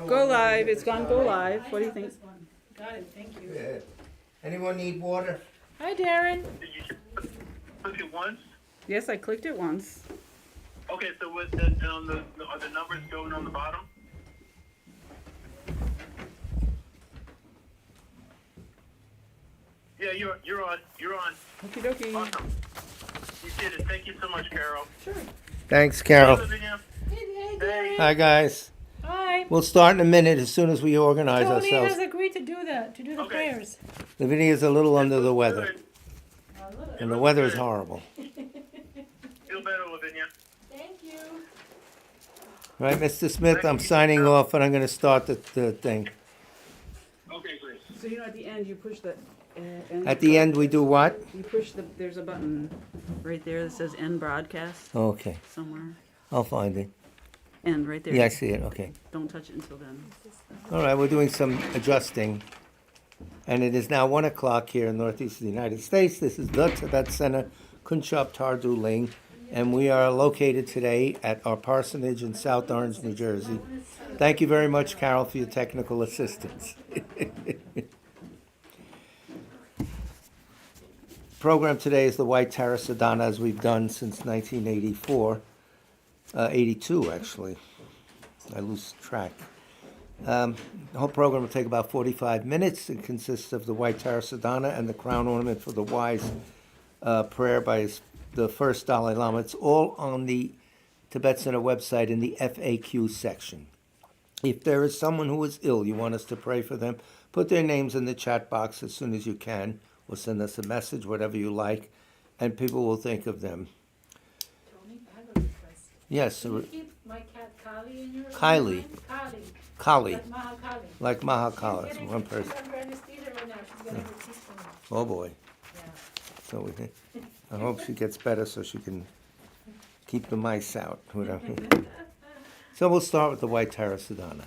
Go live. It's gone go live. What do you think? Got it, thank you. Yeah. Anyone need water? Hi, Darren. Did you click it once? Yes, I clicked it once. Okay, so with the, are the numbers going on the bottom? Yeah, you're on. You're on. Okie dokie. Awesome. You did it. Thank you so much, Carol. Sure. Thanks, Carol. Hey, Lavinia. Hey, Hey. Hi, guys. Hi. We'll start in a minute as soon as we organize Tony ourselves. has agreed to do that, to do the Okay. prayers. Lavinia's a little under the weather, Good. and the weather is horrible. Feel better, Lavinia. Thank you. Right, Mr. Smith, I'm signing off, and I'm going to start the thing. Okay, great. So you know, at the end, you push the. End At the end, we do what? You push the. There's a button right there that says "End Broadcast" Okay, somewhere. I'll find it. End right there. Yeah, I see it, okay. Don't touch it until then. All right, we're doing some adjusting. And it is now 1 o'clock here in northeast of the United States. This is the Tibet Center, Kunshab Tardu Ling. And we are located today at our parsonage in South Orange, New Jersey. Thank you very much, Carol, for your technical assistance. Program today is the White Tara Sadhana, as we've done since 1984. 82, actually. I lose track. The whole program will take about 45 minutes. It consists of the White Tara Sadhana and the crown ornament for the wise prayer by the first Dalai Lama. It's all on the Tibet Center website in the FAQ section. If there is someone who is ill, you want us to pray for them, put their names in the chat box as soon as you can, or send us a message, whatever you like, and people will think of them. Tony, I have a request. Yes, Can you keep my cat Kali in your Kylie. Kali. Kali, Like Mahakali. like Mahakala, She's it's getting- one person. She's under anesthesia right now. She's getting her teeth pulled. Oh boy. Yeah. So I hope she gets better so she can keep the mice out. Whatever. So we'll start with the White Tara Sadhana.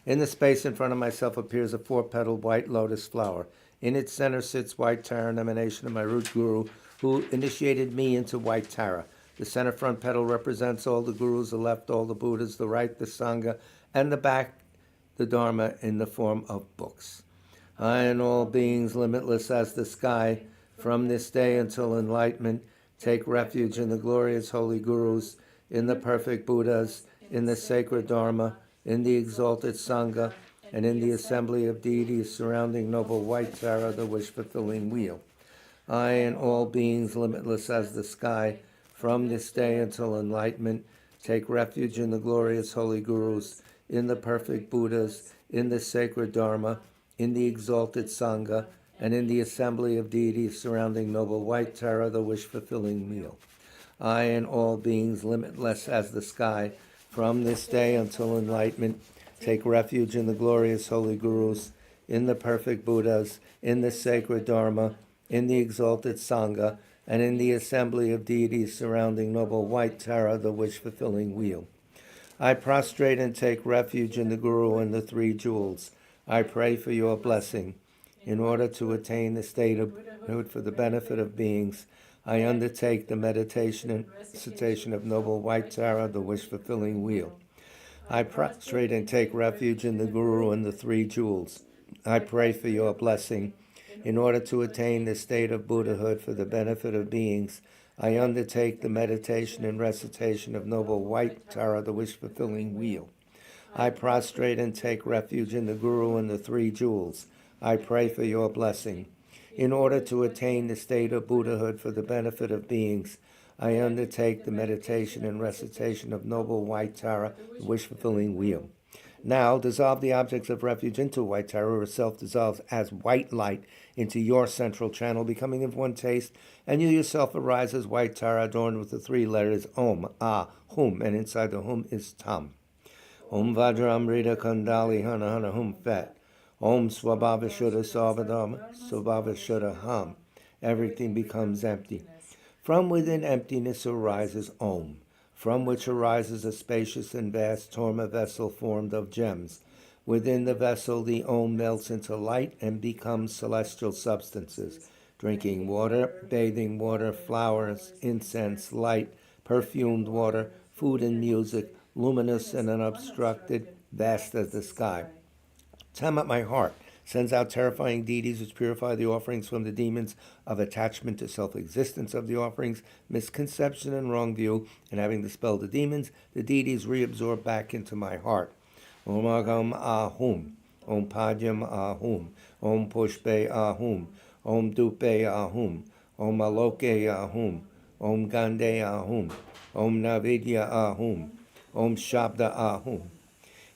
In the space in front of myself appears a four-petaled white lotus flower. In its center sits White Tara, an emanation of my root guru, who initiated me into White Tara. The center front petal represents all the gurus, the left all the Buddhas, the right the Sangha, and the back the Dharma in the form of books. I and all beings limitless as the sky, from this day until enlightenment, take refuge in the glorious holy gurus, in the perfect Buddhas, in the sacred Dharma, in the exalted Sangha, and in the assembly of deities surrounding noble White Tara, the wish-fulfilling wheel. I and all beings limitless as the sky, from this day until enlightenment, take refuge in the glorious holy gurus, in the perfect Buddhas, in the sacred Dharma, in the exalted Sangha, and in the assembly of deities surrounding noble White Tara, the wish-fulfilling wheel. I and all beings limitless as the sky, from this day until enlightenment, take refuge in the glorious holy gurus, in the perfect Buddhas, in the sacred Dharma, in the exalted Sangha, and in the assembly of deities surrounding noble White Tara, the wish-fulfilling wheel. I prostrate and take refuge in the Guru and the three jewels. I pray for your blessing. In order to attain the state of Buddhahood for the benefit of beings, I undertake the meditation and recitation of noble White Tara, the wish-fulfilling wheel. I prostrate and take refuge in the Guru and the three jewels. I pray for your blessing. In order to attain the state of Buddhahood for the benefit of beings, I undertake the meditation and recitation of noble White Tara, the wish-fulfilling wheel. I prostrate and take refuge in the Guru and the three jewels. I pray for your blessing. In order to attain the state of Buddhahood for the benefit of beings, I undertake the meditation and recitation of noble White Tara, the wish-fulfilling wheel. Now, dissolve the objects of refuge into White Tara, or self-dissolves as white light into your central channel, becoming of one taste, and you yourself arise as White Tara, adorned with the three letters Om, Ah, Hum, and inside the Hum is Tam. Om Vajramrita Kandali Hana Hana Hum Fet. Om Swabhava Shuddha Sarvadharma Swabhava Shuddha Ham. Everything becomes empty. From within emptiness arises Om, from which arises a spacious and vast torma vessel formed of gems. Within the vessel the Om melts into light and becomes celestial substances, drinking water, bathing water, flowers, incense, light, perfumed water, food and music, luminous and unobstructed, vast as the sky. Tiamat, my heart, sends out terrifying deities which purify the offerings from the demons of attachment to self-existence of the offerings, misconception and wrong view, and having dispelled the demons, the deities reabsorb back into my heart. Om Agam Ahum, Om Padyam Ahum, Om Pushpe Ahum, Om Dupe Ahum, Om Aloke Ahum, Om Gande Ahum, Om Navidya Ahum, Om Shabda Ahum.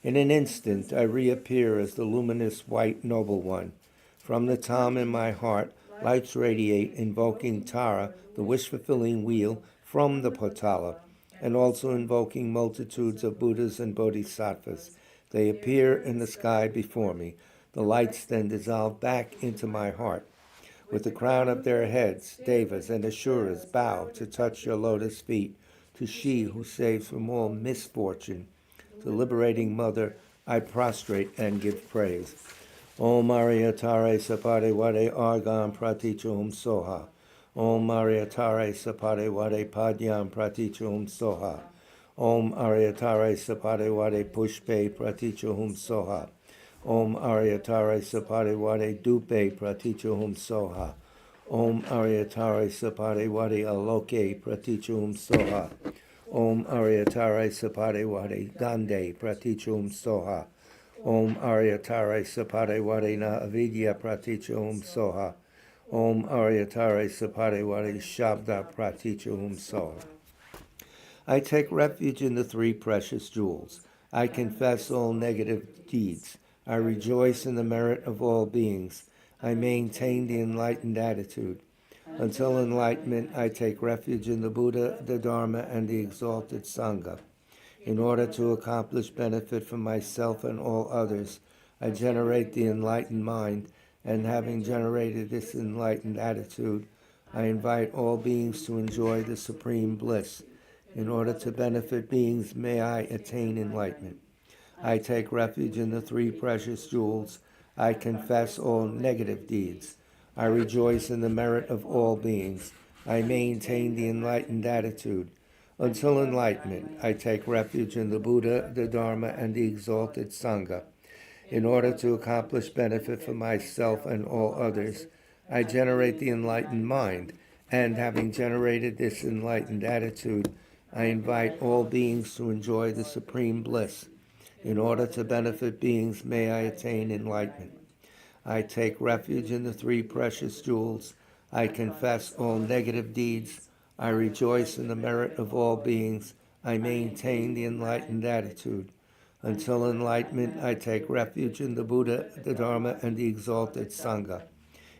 In an instant, I reappear as the luminous white noble one. From the Tam in my heart, lights radiate, invoking Tara, the wish-fulfilling wheel, from the Potala, and also invoking multitudes of Buddhas and Bodhisattvas. They appear in the sky before me. The lights then dissolve back into my heart. With the crown of their heads, Devas and Asuras bow to touch your lotus feet, to she who saves from all misfortune. The liberating mother, I prostrate and give praise. Om Maria Tare Sapade Wade Argam Pratichum Soha. Om Maria Tare Sapade Wade Padyam Pratichum Soha. Om Maria Tare Sapade Wade Pushpe Pratichum Soha. Om Maria Tare Sapade Wade Dupe Pratichum Soha. Om Maria Tare Sapade Wade Aloke Pratichum Soha. Om Aryatare Sapade Wade Gande Pratichum Soha. Om Aryatare Sapade Wade Na Avidya Pratichum Soha. Om Aryatare Sapade Wade Shabda Pratichum Soha. I take refuge in the three precious jewels. I confess all negative deeds. I rejoice in the merit of all beings. I maintain the enlightened attitude. Until enlightenment, I take refuge in the Buddha, the Dharma, and the exalted Sangha. In order to accomplish benefit for myself and all others, I generate the enlightened mind, and having generated this enlightened attitude, I invite all beings to enjoy the supreme bliss. In order to benefit beings, may I attain enlightenment. I take refuge in the three precious jewels. I confess all negative deeds. I rejoice in the merit of all beings. I maintain the enlightened attitude. Until enlightenment, I take refuge in the Buddha, the Dharma, and the exalted Sangha. In order to accomplish benefit for myself and all others, I generate the enlightened mind, and having generated this enlightened attitude, I invite all beings to enjoy the supreme bliss. In order to benefit beings, may I attain enlightenment. I take refuge in the three precious jewels. I confess all negative deeds. I rejoice in the merit of all beings. I maintain the enlightened attitude. Until enlightenment, I take refuge in the Buddha, the Dharma, and the exalted Sangha.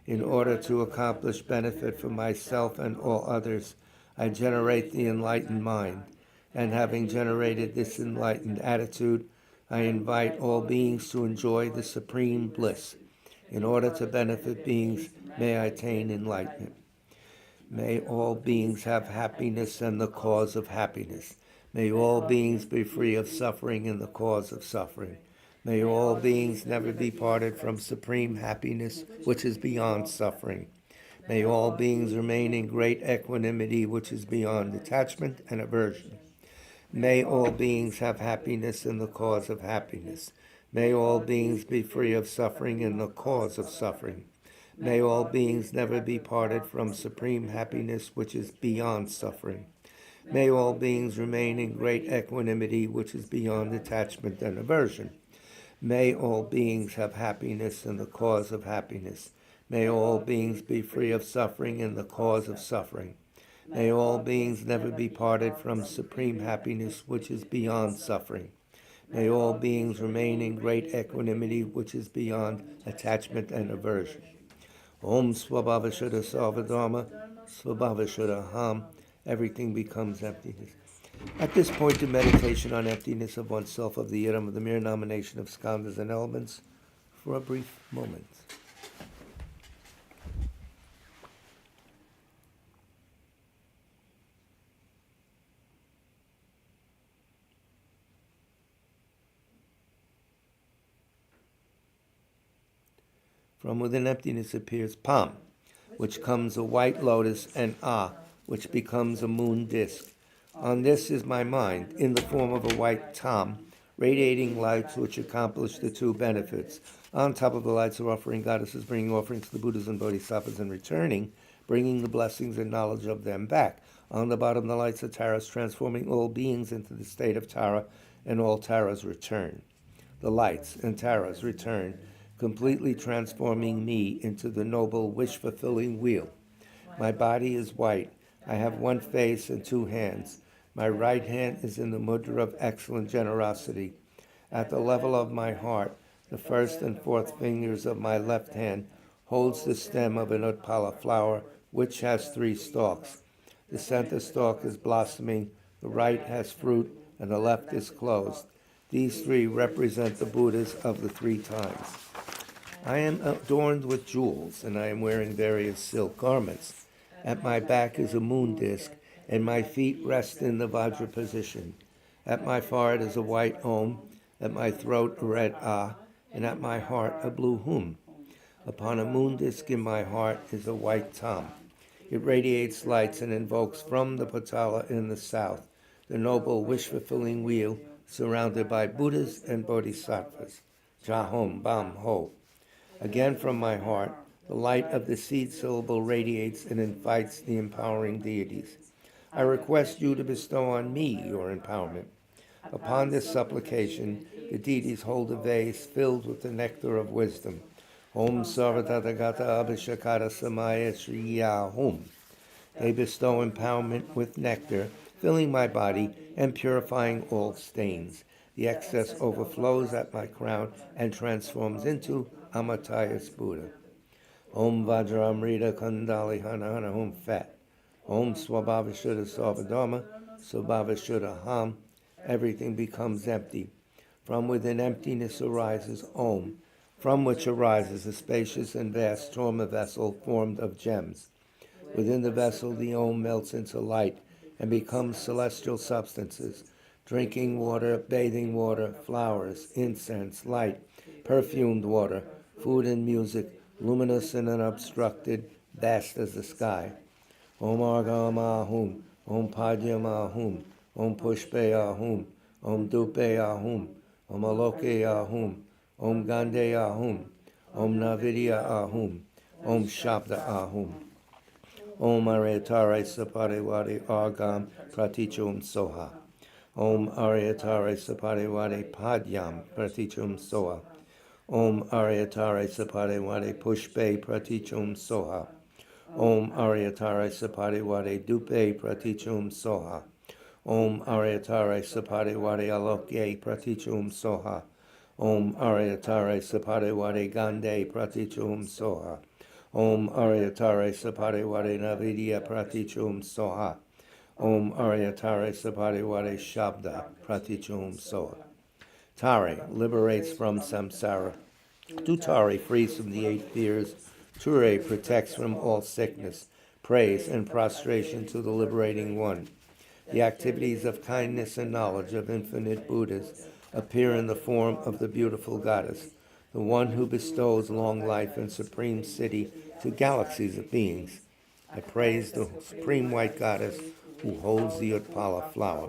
In order to accomplish benefit for myself and all others, I generate the enlightened mind. And having generated this enlightened attitude, I invite all beings to enjoy the supreme bliss. In order to benefit beings, may I attain enlightenment. May all beings have happiness and the cause of happiness. May all beings be free of suffering and the cause of suffering. May all beings never be parted from supreme happiness, which is beyond suffering. May all beings remain in great equanimity, which is beyond attachment and aversion. May all beings have happiness and the cause of happiness. May all beings be free of suffering and the cause of suffering. May all beings never be parted from supreme happiness, which is beyond suffering. May all beings remain in great equanimity, which is beyond attachment and aversion. May all beings have happiness and the cause of happiness. May all beings be free of suffering and the cause of suffering. May all beings never be parted from supreme happiness, which is beyond suffering. May all beings remain in great equanimity, which is beyond attachment and aversion. Om Swabhavashuddha Sarvadharma, Swabhavashuddha Ham. Everything becomes emptiness. At this point in meditation on emptiness of oneself, of the Yidam, of the mere nomination of skandhas and elements, for a brief moment. From within emptiness appears Pam, which comes a white lotus, and Ah, which becomes a moon disk. On this is my mind, in the form of a white Tam, radiating lights which accomplish the two benefits. On top of the lights are offering goddesses, bringing offerings to the Buddhas and Bodhisattvas and returning, bringing the blessings and knowledge of them back. On the bottom, the lights are Taras, transforming all beings into the state of Tara, and all Taras return. The lights and Taras return, completely transforming me into the noble, wish-fulfilling wheel. My body is white. I have one face and two hands. My right hand is in the mudra of excellent generosity. At the level of my heart, the first and fourth fingers of my left hand holds the stem of an utpala flower, which has 3 stalks. The center stalk is blossoming, the right has fruit, and the left is closed. These 3 represent the Buddhas of the 3 times. I am adorned with jewels, and I am wearing various silk garments. At my back is a moon disk, and my feet rest in the Vajra position. At my forehead is a white Om, at my throat a red Ah, and at my heart a blue Hum. Upon a moon disk in my heart is a white Tam. It radiates lights and invokes from the Patala in the south, the noble wish-fulfilling wheel surrounded by Buddhas and Bodhisattvas. Jahom Bam Ho. Again from my heart, the light of the seed syllable radiates and invites the empowering deities. I request you to bestow on me your empowerment. Upon this supplication, the deities hold a vase filled with the nectar of wisdom. Om Sarvatathagata Abhishakara Samaya Shriya Hum. They bestow empowerment with nectar, filling my body and purifying all stains. The excess overflows at my crown and transforms into Amatayas Buddha. Om Vajramrita Kandali Hana Hana Hum Fat. Om Swabhavashuddha Sarvadharma, Swabhavashuddha Ham. Everything becomes empty. From within emptiness arises Om, from which arises a spacious and vast trauma vessel formed of gems. Within the vessel, the Om melts into light and becomes celestial substances: drinking water, bathing water, flowers, incense, light, perfumed water, food and music, luminous and unobstructed, vast as the sky. Om Argam Ahum, Om Padyam Ahum, Om Pushpe Ahum, Om Dupe Ahum, Om Aloke Ahum, Om Gande Ahum, Om Navidya Ahum, Om Shabda Ahum. Om Aryatare Saparewade Argam Pratichum Soha. Om Aryatare Saparewade Padyam Pratichum Soha. Om Aryatare Saparewade Pushpe Pratichum Soha. Om Aryatare Saparewade Dupe Pratichum Soha. Om Aryatare Saparewade Aloke Pratichum Soha. Om Aryatare Saparewade Gande Pratichum Soha. Om Aryatare Saparewade Navidya Pratichum Soha. Om Aryatare Saparewade Shabda Pratichum Soha. Tare liberates from samsara. Dutare frees from the 8 fears. Ture protects from all sickness. Praise and prostration to the liberating one. The activities of kindness and knowledge of infinite Buddhas appear in the form of the beautiful goddess, the one who bestows long life and supreme city to galaxies of beings. I praise the supreme white goddess who holds the Utpala flower.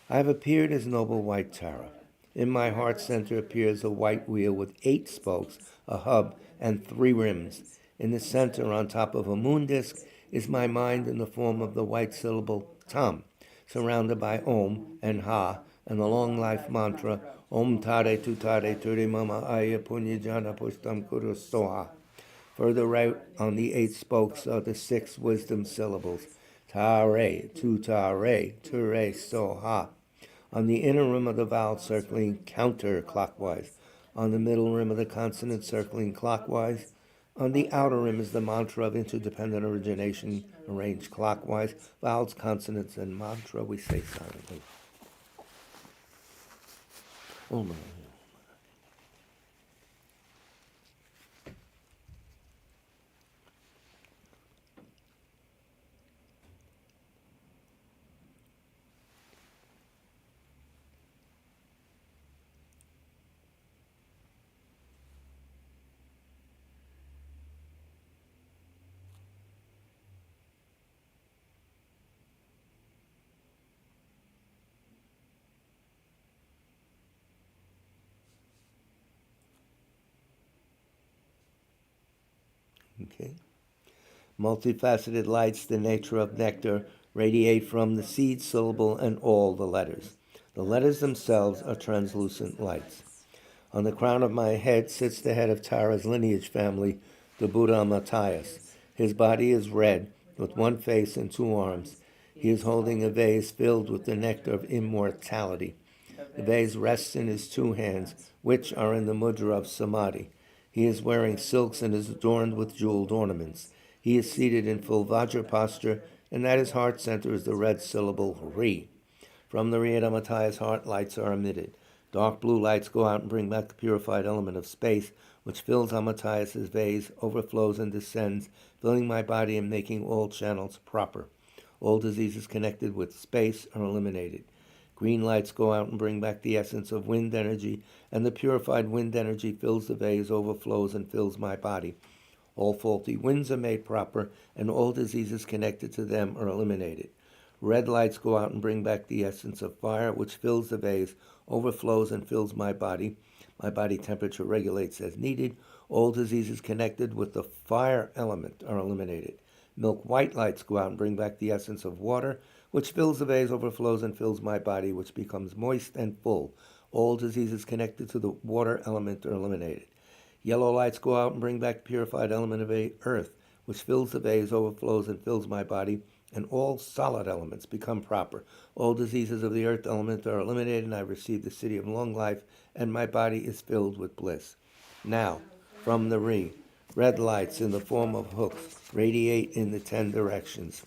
I have appeared as noble white Tara. In my heart center appears a white wheel with 8 spokes, a hub, and 3 rims. In the center, on top of a moon disk, is my mind in the form of the white syllable Tam, surrounded by Om and Ha and the long life mantra Om Tare Tutare Ture Mama Aya Punyajana Pushtam Kuru Soha. Further out on the 8 spokes are the 6 wisdom syllables Tare, Tutare, Ture Soha. On the inner rim of the vowel circling counterclockwise. On the middle rim of the consonant circling clockwise. On the outer rim is the mantra of interdependent origination arranged clockwise. Vowels, consonants, and mantra we say silently. Om. Okay. Multifaceted lights, the nature of nectar, radiate from the seed, syllable, and all the letters. The letters themselves are translucent lights. On the crown of my head sits the head of Tara's lineage family, the Buddha Matthias. His body is red, with one face and two arms. He is holding a vase filled with the nectar of immortality. The vase rests in his two hands, which are in the mudra of samadhi. He is wearing silks and is adorned with jeweled ornaments. He is seated in full vajra posture, and at his heart center is the red syllable Ri. From the Ri of Matthias' heart, lights are emitted. Dark blue lights go out and bring back the purified element of space, which fills Matthias' vase, overflows and descends, filling my body and making all channels proper. All diseases connected with space are eliminated. Green lights go out and bring back the essence of wind energy, and the purified wind energy fills the vase, overflows, and fills my body. All faulty winds are made proper, and all diseases connected to them are eliminated. Red lights go out and bring back the essence of fire, which fills the vase, overflows, and fills my body. My body temperature regulates as needed. All diseases connected with the fire element are eliminated. Milk white lights go out and bring back the essence of water, which fills the vase, overflows, and fills my body, which becomes moist and full. All diseases connected to the water element are eliminated. Yellow lights go out and bring back the purified element of earth, which fills the vase, overflows, and fills my body, and all solid elements become proper. All diseases of the earth element are eliminated, and I receive the city of long life, and my body is filled with bliss. Now, from the Ri, red lights in the form of hooks radiate in the 10 directions.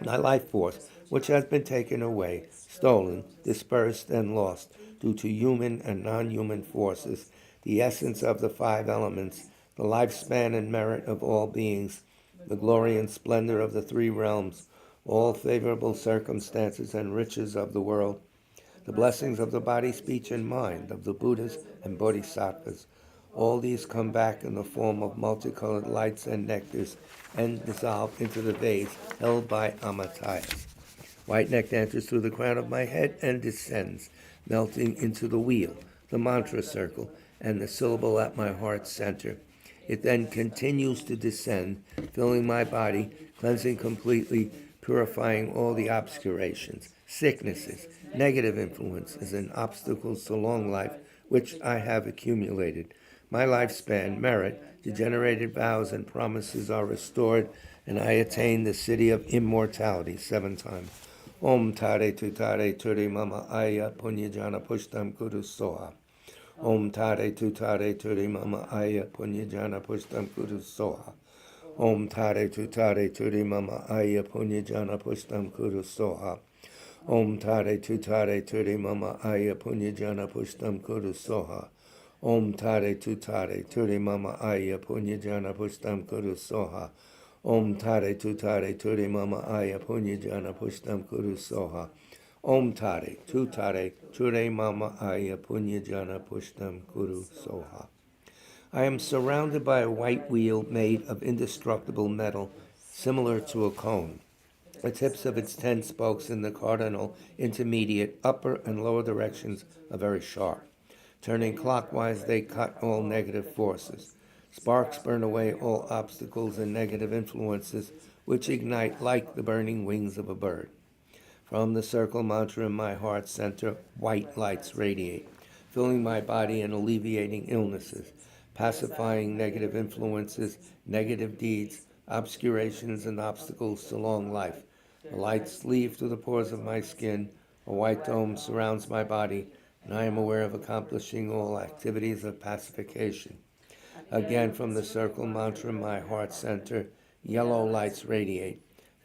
My life force, which has been taken away, stolen, dispersed, and lost due to human and non-human forces, the essence of the 5 elements, the lifespan and merit of all beings, the glory and splendor of the 3 realms, all favorable circumstances and riches of the world, the blessings of the body, speech, and mind of the Buddhas and Bodhisattvas. All these come back in the form of multicolored lights and nectars and dissolve into the vase held by Matthias. White nectar enters through the crown of my head and descends, melting into the wheel, the mantra circle, and the syllable at my heart center. It then continues to descend, filling my body, cleansing completely, purifying all the obscurations, sicknesses, negative influences, and obstacles to long life which I have accumulated. My lifespan, merit, degenerated vows, and promises are restored, and I attain the city of immortality 7 times. Om Tare Tutare Turi Mama Aya Punyajana Pushtam Kudu Soha. Om Tare Tutare Turi Mama Aya Punyajana Pushtam Kudu Soha. Om Tare Tutare Turi Mama Aya Punyajana Pushtam Kudu Soha. Om Tare Tutare Turi Mama Aya Punyajana Pushtam Kudu Soha. Om Tare Tutare Turi Mama Aya Punyajana Pushtam Kudu Soha. Om Tare Tutare Turi Mama Aya Punyajana Pushtam Kudu Soha. Om Tare Tutare Ture Mama Aya Punyajana Pushtam Kudu Soha. I am surrounded by a white wheel made of indestructible metal, similar to a cone. The tips of its 10 spokes in the cardinal, intermediate, upper, and lower directions are very sharp. Turning clockwise, they cut all negative forces. Sparks burn away all obstacles and negative influences, which ignite like the burning wings of a bird. From the circle mantra in my heart center, white lights radiate, filling my body and alleviating illnesses, pacifying negative influences, negative deeds, obscurations, and obstacles to long life. The lights leave through the pores of my skin, a white dome surrounds my body, and I am aware of accomplishing all activities of pacification. Again, from the circle mantra in my heart center, yellow lights radiate,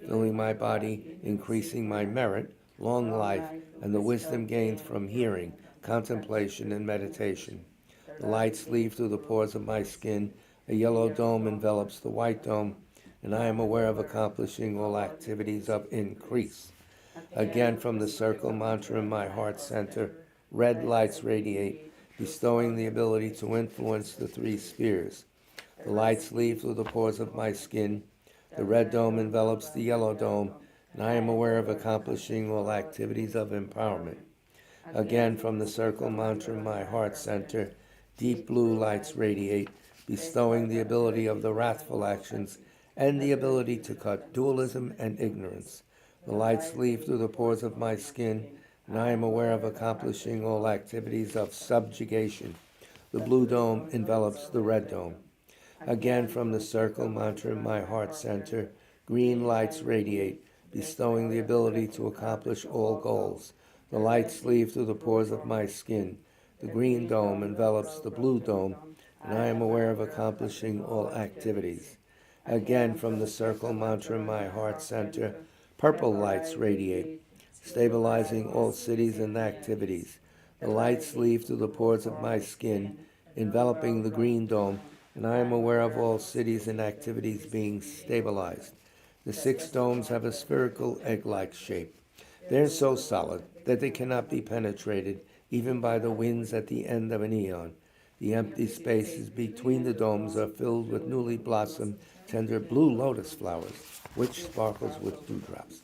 filling my body, increasing my merit, long life, and the wisdom gained from hearing, contemplation, and meditation. The lights leave through the pores of my skin, a yellow dome envelops the white dome, and I am aware of accomplishing all activities of increase. Again, from the circle mantra in my heart center, red lights radiate, bestowing the ability to influence the 3 spheres. The lights leave through the pores of my skin, the red dome envelops the yellow dome, and I am aware of accomplishing all activities of empowerment. Again, from the circle mantra in my heart center, deep blue lights radiate, bestowing the ability of the wrathful actions and the ability to cut dualism and ignorance. The lights leave through the pores of my skin, and I am aware of accomplishing all activities of subjugation. The blue dome envelops the red dome. Again, from the circle mantra in my heart center, green lights radiate, bestowing the ability to accomplish all goals. The lights leave through the pores of my skin. The green dome envelops the blue dome, and I am aware of accomplishing all activities. Again, from the circle mantra in my heart center, purple lights radiate, stabilizing all cities and activities. The lights leave through the pores of my skin, enveloping the green dome, and I am aware of all cities and activities being stabilized. The 6 domes have a spherical egg-like shape. They are so solid that they cannot be penetrated even by the winds at the end of an eon. The empty spaces between the domes are filled with newly blossomed, tender blue lotus flowers, which sparkles with dewdrops.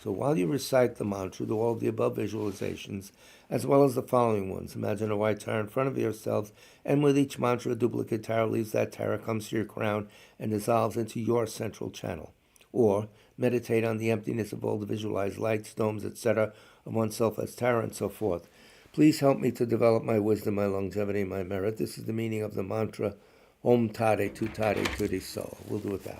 So while you recite the mantra, do all the above visualizations, as well as the following ones. Imagine a white tarot in front of yourselves, and with each mantra, a duplicate tarot leaves that tarot, comes to your crown, and dissolves into your central channel. Or meditate on the emptiness of all the visualized lights, domes, etc., of oneself as tarot, and so forth. Please help me to develop my wisdom, my longevity, my merit. This is the meaning of the mantra, Om Tade Tu Tade Tudi So. We'll do 1,000.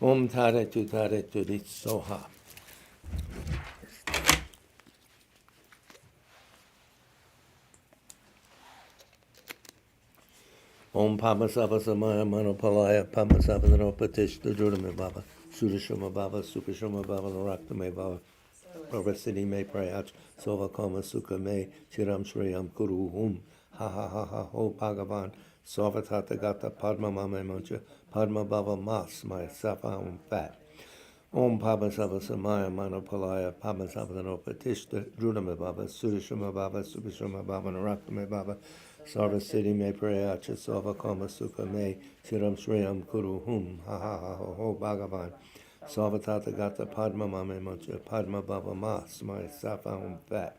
Om Tare Tudit Soha. Om Pama Sava Samaya Manopalaya Pama Sava Patish the Judame Baba Sudashama Baba Supashama Baba Raktame Baba Pravasini Me Prayach Sova Koma Sukha Me Chiram Shriyam Kuru Hum Ha Ha Ha Ha Ho Bhagavan Savatata Gata Padma Mame Muncha Padma Baba Mas My Safa Fat Om Pama Sava Samaya Manopalaya Pama Sava Patish the Judame Baba Sudashama Baba Supashama Baba Raktame Baba Sarva Siddhi Me Prayacha Sava Kama Sukha Me Chiram Shriyam Kuru Hum Ha Ha Ha Ho Bhagavan Sarva Tata Gata Padma Mame Mancha Padma Baba Mas My Safa Fat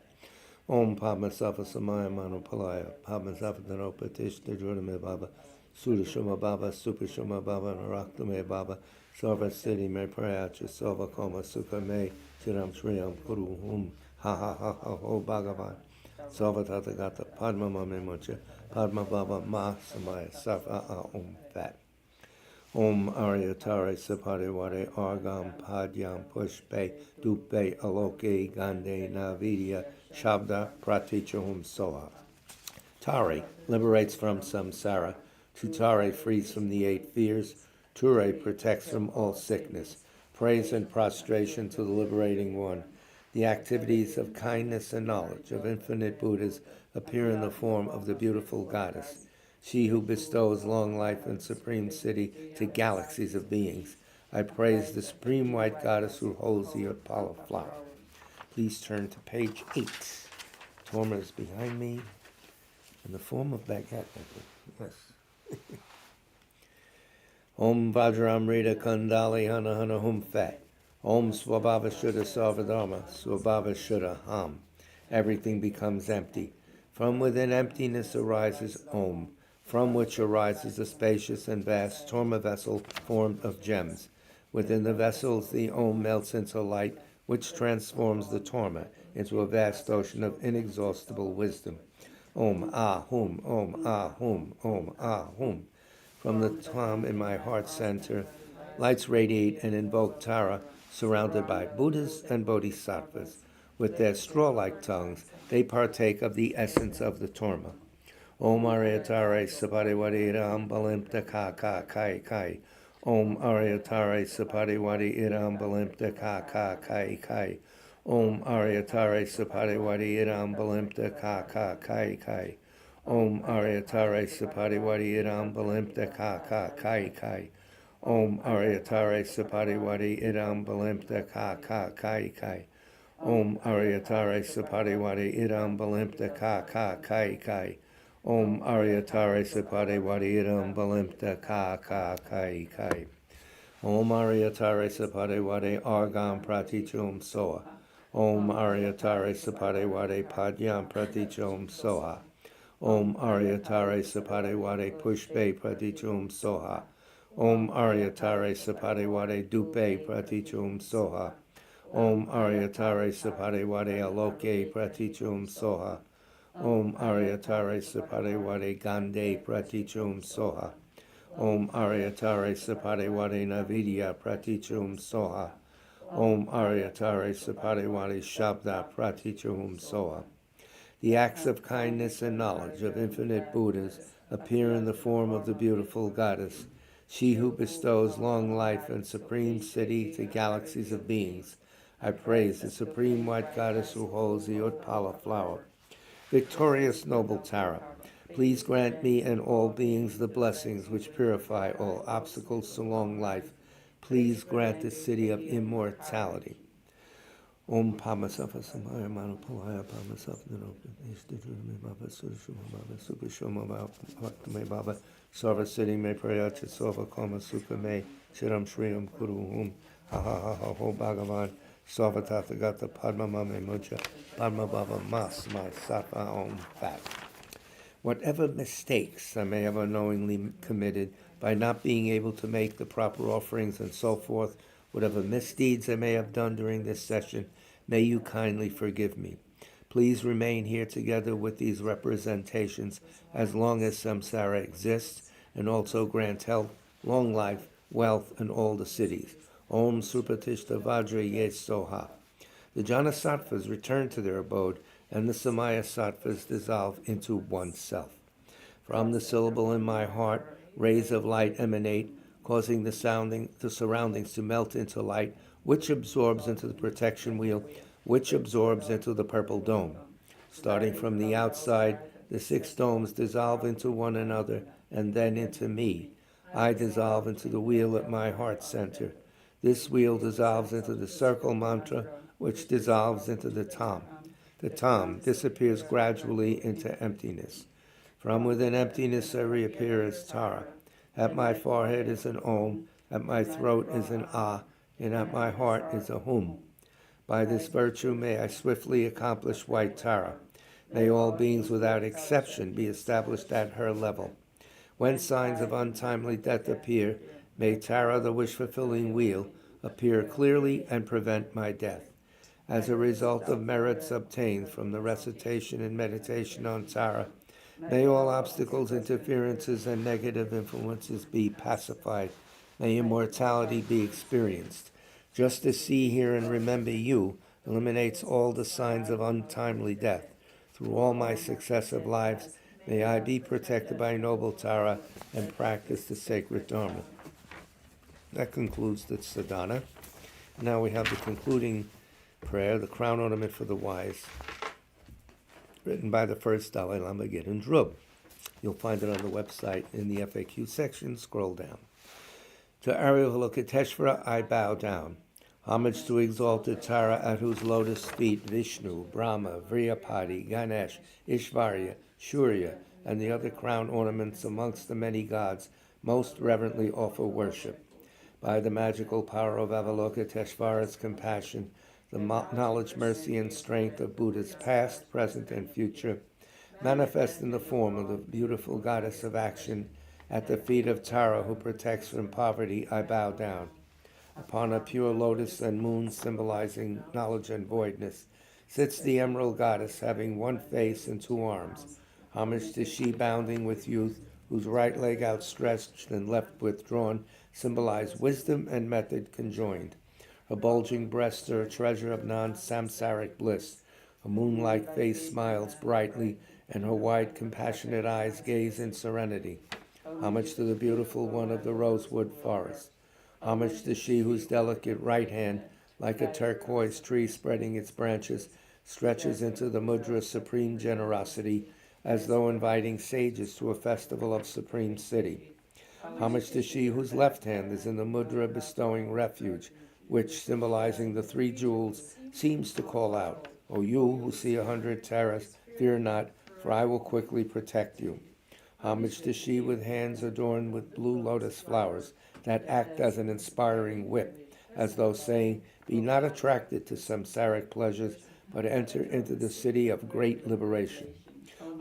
Om Padma Safa Samaya Manopalaya Padma Safa Patish Jurame Baba Sudashama Baba Supashama Baba Naraktame Baba Sarva Siddhi Me Prayacha Sava Kama Sukha Me Chiram Shriyam Kuru Hum Ha Ha Ha Ho Bhagavan Savatata Gata Padma Mame Muncha Padma Baba Ma Samaya Safa Fat Om Aryatare Sapade Wade Argam Padyam Pushpe Dupe Aloke Gande Navidya Shabda Pratichahum Soha. Tare liberates from samsara. Tutare frees from the 8 fears. Ture protects from all sickness. Praise and prostration to the liberating one. The activities of kindness and knowledge of infinite Buddhas appear in the form of the beautiful goddess, she who bestows long life and supreme city to galaxies of beings. I praise the supreme white goddess who holds the Apollo flower. Please turn to page 8. Torma is behind me in the form of baguette. Yes. Om Vajramrita Kundali Hana Hana Hum Fat. Om Swabhava Shuddha Sarvadharma, Swabhava Shuddha Ham. Everything becomes empty. From within emptiness arises Om, from which arises a spacious and vast Torma vessel formed of gems. Within the vessels the Om melts into light, which transforms the Torma into a vast ocean of inexhaustible wisdom. Om Ah Hum, Om Ah Hum, Om Ah Hum. From the Tom in my heart center, lights radiate and invoke Tara, surrounded by Buddhas and Bodhisattvas. With their straw-like tongues, they partake of the essence of the Torma. Om Aryatare Sapadiwadi Iram Balimpta Ka Ka Kai Kai. Om Aryatare Sapadiwadi Iram Balimpta Ka Ka Kai Kai. Om Aryatare Sapadiwadi Iram Balimpta Ka Ka Kai Kai. Om Aryatare Sapadiwadi Iram Balimpta Ka Ka Kai Kai. Om Aryatare Sapadiwadi Idam Balimpta Ka Ka Kai Kai. Om Aryatare Sapadiwadi Idam Balimpta Ka Ka Kai Kai. Om Aryatare Sapadiwadi Idam Balimpta Ka Ka Kai Kai. Om Aryatare Sapadiwadi Argam Pratichum Soa. Om Aryatare Sapadiwadi Padyam Pratichum Soha. Om Aryatare Sapadiwadi Pushpe Pratichum Soha. Om Aryatare Sapadiwade Dupe Pratichum Soha. Om Aryatare Sapadiwade Aloke Pratichum Soha. Om Aryatare Sapadiwade Gande Pratichum Soha. Om Aryatare Sapadiwade Navidya Pratichum Soha. Om Aryatare Sapadiwade Shabda Pratichum Soha. The acts of kindness and knowledge of infinite Buddhas appear in the form of the beautiful goddess, she who bestows long life and supreme city to galaxies of beings. I praise the supreme white goddess who holds the Utpala flower. Victorious noble Tara, please grant me and all beings the blessings which purify all obstacles to long life. Please grant the city of immortality. Om Pamasafa Samaya Manopalaya Pamasafa Nanopa Baba Sushuma Baba Supashuma Baba Baba Sarva Siddhi Me Prayacha Sova Koma Sukha Me Chiram Shriyam Kuru Hum Ha Ha Ha Ha Ho Bhagavan Sarva Tathagata Padma Mame Mucha Padma Baba Mas My Safa Om Fat. Whatever mistakes I may have unknowingly committed by not being able to make the proper offerings and so forth, whatever misdeeds I may have done during this session, may you kindly forgive me. Please remain here together with these representations as long as samsara exists, and also grant health, long life, wealth, and all the cities. Om Surpatishta Vajra Yes Soha. The jhana sattvas return to their abode, and the samaya sattvas dissolve into oneself. From the syllable in my heart, rays of light emanate, causing the surroundings to melt into light, which absorbs into the protection wheel, which absorbs into the purple dome. Starting from the outside, the 6 domes dissolve into one another, and then into me. I dissolve into the wheel at my heart center. This wheel dissolves into the circle mantra, which dissolves into the tam. The tam disappears gradually into emptiness. From within emptiness I reappear as Tara. At my forehead is an Om, at my throat is an Ah, and at my heart is a Hum. By this virtue may I swiftly accomplish white Tara. May all beings without exception be established at her level. When signs of untimely death appear, may Tara, the wish-fulfilling wheel, appear clearly and prevent my death. As a result of merits obtained from the recitation and meditation on Tara, may all obstacles, interferences, and negative influences be pacified. May immortality be experienced. Just as see, hear, and remember you eliminates all the signs of untimely death. Through all my successive lives, may I be protected by noble Tara and practice the sacred Dharma. That concludes the sadhana. Now we have the concluding prayer, the crown ornament for the wise, written by the first Dalai Lama Gidon Drub. You'll find it on the website in the FAQ section. Scroll down. To Avalokiteshvara I bow down. Homage to exalted Tara, at whose lotus feet Vishnu, Brahma, Vriyapati, Ganesh, Ishvarya, Shurya, and the other crown ornaments amongst the many gods most reverently offer worship. By the magical power of Avalokiteshvara's compassion, the knowledge, mercy, and strength of Buddhas past, present, and future, manifest in the form of the beautiful goddess of action, at the feet of Tara, who protects from poverty, I bow down. Upon a pure lotus and moon symbolizing knowledge and voidness, sits the emerald goddess having one face and 2 arms. Homage to she bounding with youth, whose right leg outstretched and left withdrawn symbolize wisdom and method conjoined. Her bulging breasts are a treasure of non-samsaric bliss. Her moon-like face smiles brightly, and her wide, compassionate eyes gaze in serenity. Homage to the beautiful one of the rosewood forest. Homage to she whose delicate right hand, like a turquoise tree spreading its branches, stretches into the mudra supreme generosity, as though inviting sages to a festival of supreme city. Homage to she whose left hand is in the mudra bestowing refuge, which, symbolizing the 3 jewels, seems to call out, O you who see 100 terrors, fear not, for I will quickly protect you. Homage to she with hands adorned with blue lotus flowers that act as an inspiring whip, as though saying, be not attracted to samsaric pleasures, but enter into the city of great liberation.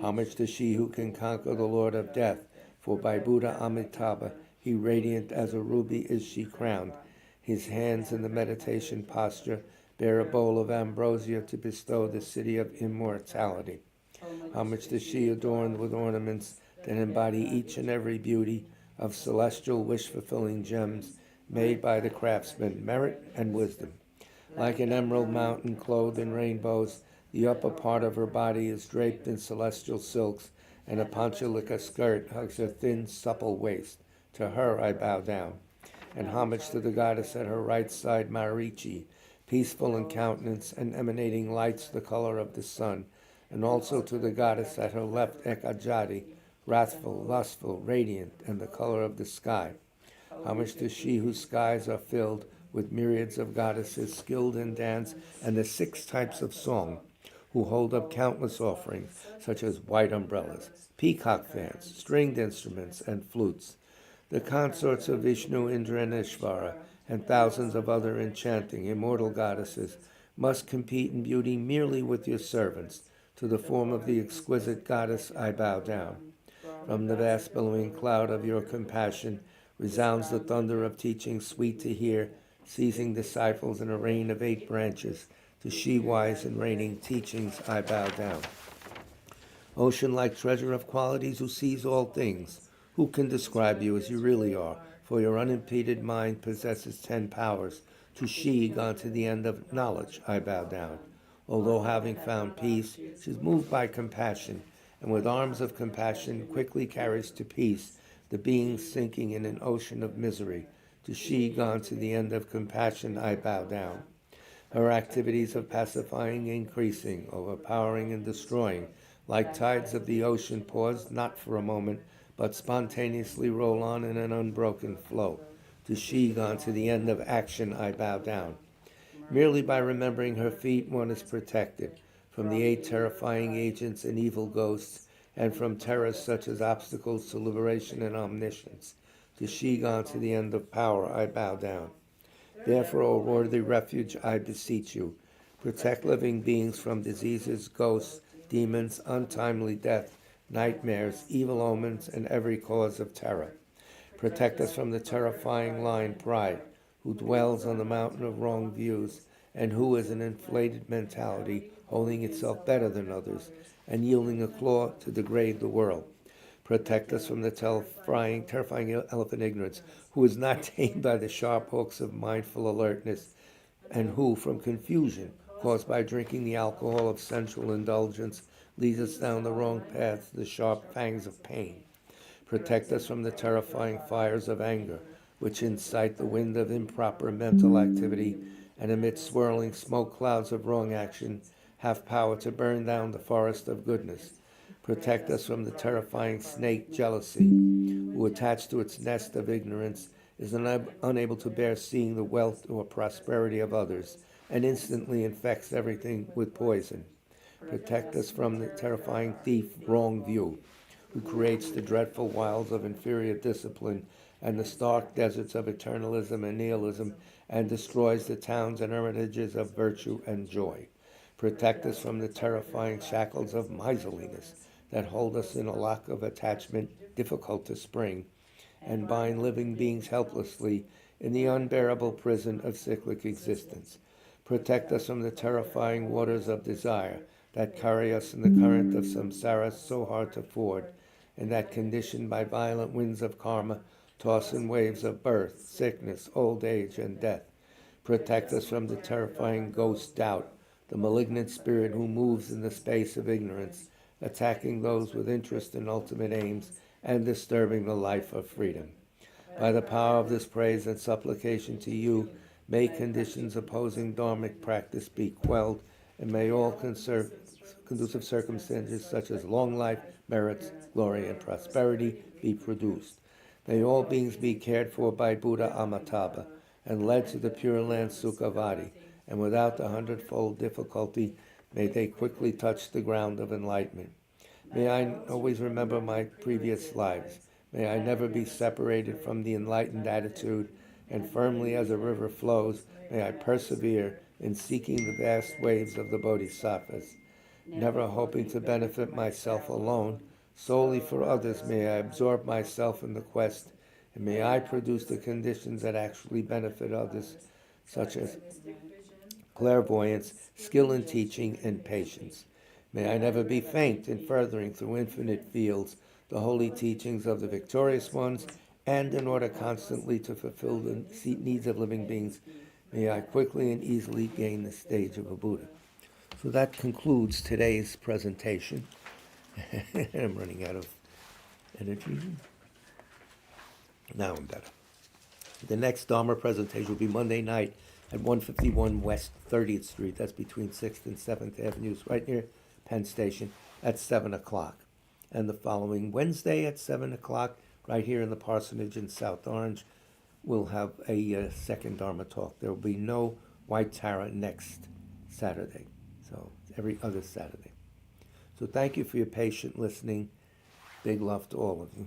Homage to she who can conquer the Lord of Death, for by Buddha Amitabha, he radiant as a ruby is she crowned. His hands in the meditation posture bear a bowl of ambrosia to bestow the city of immortality. Homage to she adorned with ornaments that embody each and every beauty of celestial wish-fulfilling gems made by the craftsman, merit and wisdom. Like an emerald mountain clothed in rainbows, the upper part of her body is draped in celestial silks, and a panchalika skirt hugs her thin, supple waist. To her I bow down. And homage to the goddess at her right side, Marichi, peaceful in countenance and emanating lights the color of the sun, and also to the goddess at her left, Ekajati, wrathful, lustful, radiant, and the color of the sky. Homage to she whose skies are filled with myriads of goddesses skilled in dance and the 6 types of song, who hold up countless offerings, such as white umbrellas, peacock fans, stringed instruments, and flutes. The consorts of Vishnu, Indra, and Ishvara, and thousands of other enchanting, immortal goddesses, must compete in beauty merely with your servants. To the form of the exquisite goddess I bow down. From the vast billowing cloud of your compassion resounds the thunder of teaching sweet to hear, seizing disciples in a rain of 8 branches. To she wise and reigning teachings I bow down. Ocean-like treasure of qualities who sees all things, who can describe you as you really are? for your unimpeded mind possesses 10 powers. To she, gone to the end of knowledge, I bow down. Although having found peace, she's moved by compassion, and with arms of compassion quickly carries to peace the beings sinking in an ocean of misery. To she, gone to the end of compassion, I bow down. Her activities of pacifying increasing, overpowering and destroying, like tides of the ocean pause not for a moment, but spontaneously roll on in an unbroken flow. To she, gone to the end of action, I bow down. Merely by remembering her feet, one is protected from the 8 terrifying agents and evil ghosts, and from terrors such as obstacles to liberation and omniscience. To she, gone to the end of power, I bow down. Therefore, O worthy refuge, I beseech you, protect living beings from diseases, ghosts, demons, untimely death, nightmares, evil omens, and every cause of terror. Protect us from the terrifying lion pride, who dwells on the mountain of wrong views, and who is an inflated mentality, holding itself better than others, and yielding a claw to degrade the world. Protect us from the terrifying elephant ignorance, who is not tamed by the sharp hooks of mindful alertness, and who, from confusion caused by drinking the alcohol of sensual indulgence, leads us down the wrong path to the sharp fangs of pain. Protect us from the terrifying fires of anger, which incite the wind of improper mental activity, and amid swirling smoke clouds of wrong action, have power to burn down the forest of goodness. Protect us from the terrifying snake jealousy, who, attached to its nest of ignorance, is unable to bear seeing the wealth or prosperity of others, and instantly infects everything with poison. Protect us from the terrifying thief, wrong view, who creates the dreadful wilds of inferior discipline and the stark deserts of eternalism and nihilism, and destroys the towns and hermitages of virtue and joy. Protect us from the terrifying shackles of miserliness that hold us in a lock of attachment difficult to spring, and bind living beings helplessly in the unbearable prison of cyclic existence. Protect us from the terrifying waters of desire that carry us in the current of samsara so hard to ford, and that, conditioned by violent winds of karma, toss in waves of birth, sickness, old age, and death. Protect us from the terrifying ghost doubt, the malignant spirit who moves in the space of ignorance, attacking those with interest in ultimate aims and disturbing the life of freedom. By the power of this praise and supplication to you, may conditions opposing dharmic practice be quelled, and may all conducive circumstances such as long life, merits, glory, and prosperity be produced. May all beings be cared for by Buddha Amitabha, and led to the Pure Land Sukhavati, and without the 100-fold difficulty, may they quickly touch the ground of enlightenment. May I always remember my previous lives. May I never be separated from the enlightened attitude, and firmly as a river flows, may I persevere in seeking the vast waves of the Bodhisattvas. Never hoping to benefit myself alone, solely for others may I absorb myself in the quest, and may I produce the conditions that actually benefit others, such as clairvoyance, skill in teaching, and patience. May I never be faint in furthering through infinite fields the holy teachings of the victorious ones, and in order constantly to fulfill the needs of living beings, may I quickly and easily gain the stage of a Buddha. So that concludes today's presentation. I'm running out of energy. Now I'm better. The next Dharma presentation will be Monday night at 151 West 30th Street. That's between 6th and 7th Avenues, right near Penn Station, at 7 o'clock. And the following Wednesday at 7 o'clock, right here in the parsonage in South Orange, we'll have a second Dharma talk. There will be no White Tara next Saturday, so every other Saturday. So thank you for your patient listening. Big love to all of you.